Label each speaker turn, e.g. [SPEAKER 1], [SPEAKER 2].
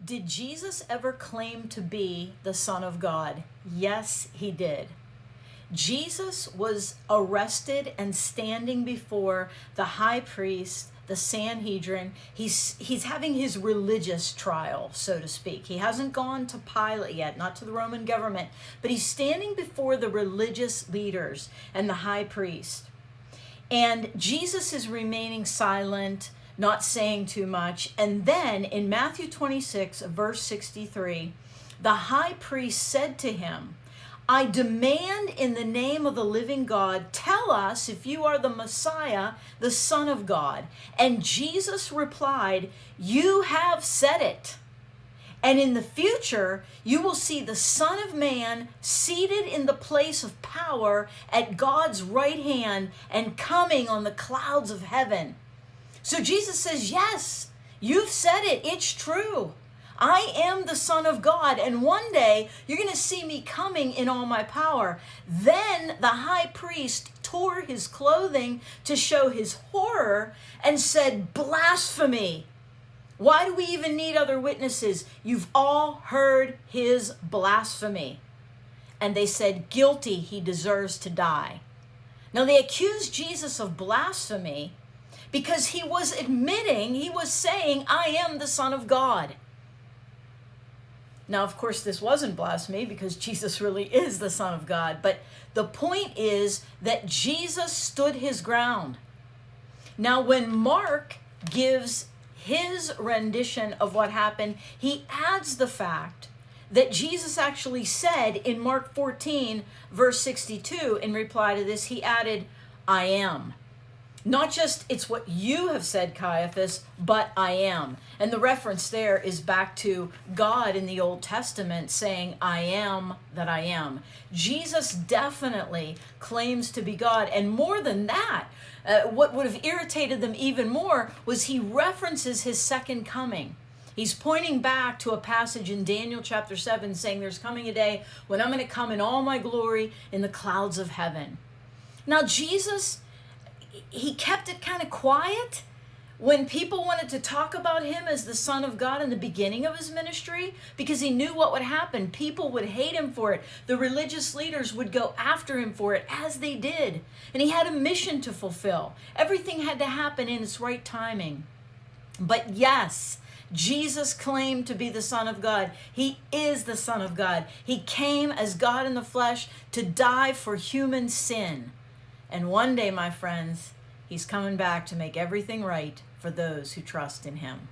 [SPEAKER 1] Did Jesus ever claim to be the Son of God? Yes, he did. Jesus was arrested and standing before the high priest, the Sanhedrin. He's having his religious trial, so to speak. He hasn't gone to Pilate yet, not to the Roman government, but he's standing before the religious leaders and the high priest. And Jesus is remaining silent, not saying too much. And then in Matthew 26, verse 63, the high priest said to him, I demand in the name of the living God, tell us if you are the Messiah, the Son of God. And Jesus replied, you have said it. And in the future, you will see the Son of Man seated in the place of power at God's right hand and coming on the clouds of heaven. So Jesus says, yes, you've said it. It's true. I am the Son of God, and one day you're going to see me coming in all my power. Then the high priest tore his clothing to show his horror and said, blasphemy. Why do we even need other witnesses? You've all heard his blasphemy. And they said, guilty, he deserves to die. Now they accused Jesus of blasphemy because he was admitting, he was saying, I am the Son of God. Now, of course, this wasn't blasphemy because Jesus really is the Son of God. But the point is that Jesus stood his ground. Now, when Mark gives his rendition of what happened, he adds the fact that Jesus actually said in Mark 14, verse 62, in reply to this, he added, I am. Not just it's what you have said, Caiaphas, but I am. And the reference there is back to God in the Old Testament saying, I am that I am. Jesus definitely claims to be God. And more than that, what would have irritated them even more was he references his second coming. He's pointing back to a passage in Daniel chapter 7 saying there's coming a day when I'm going to come in all my glory in the clouds of heaven. Now, Jesus, he kept it kind of quiet when people wanted to talk about him as the Son of God in the beginning of his ministry, because he knew what would happen. People would hate him for it. The religious leaders would go after him for it, as they did. And he had a mission to fulfill. Everything had to happen in its right timing. But yes, Jesus claimed to be the Son of God. He is the Son of God. He came as God in the flesh to die for human sin. And one day, my friends, he's coming back to make everything right for those who trust in him.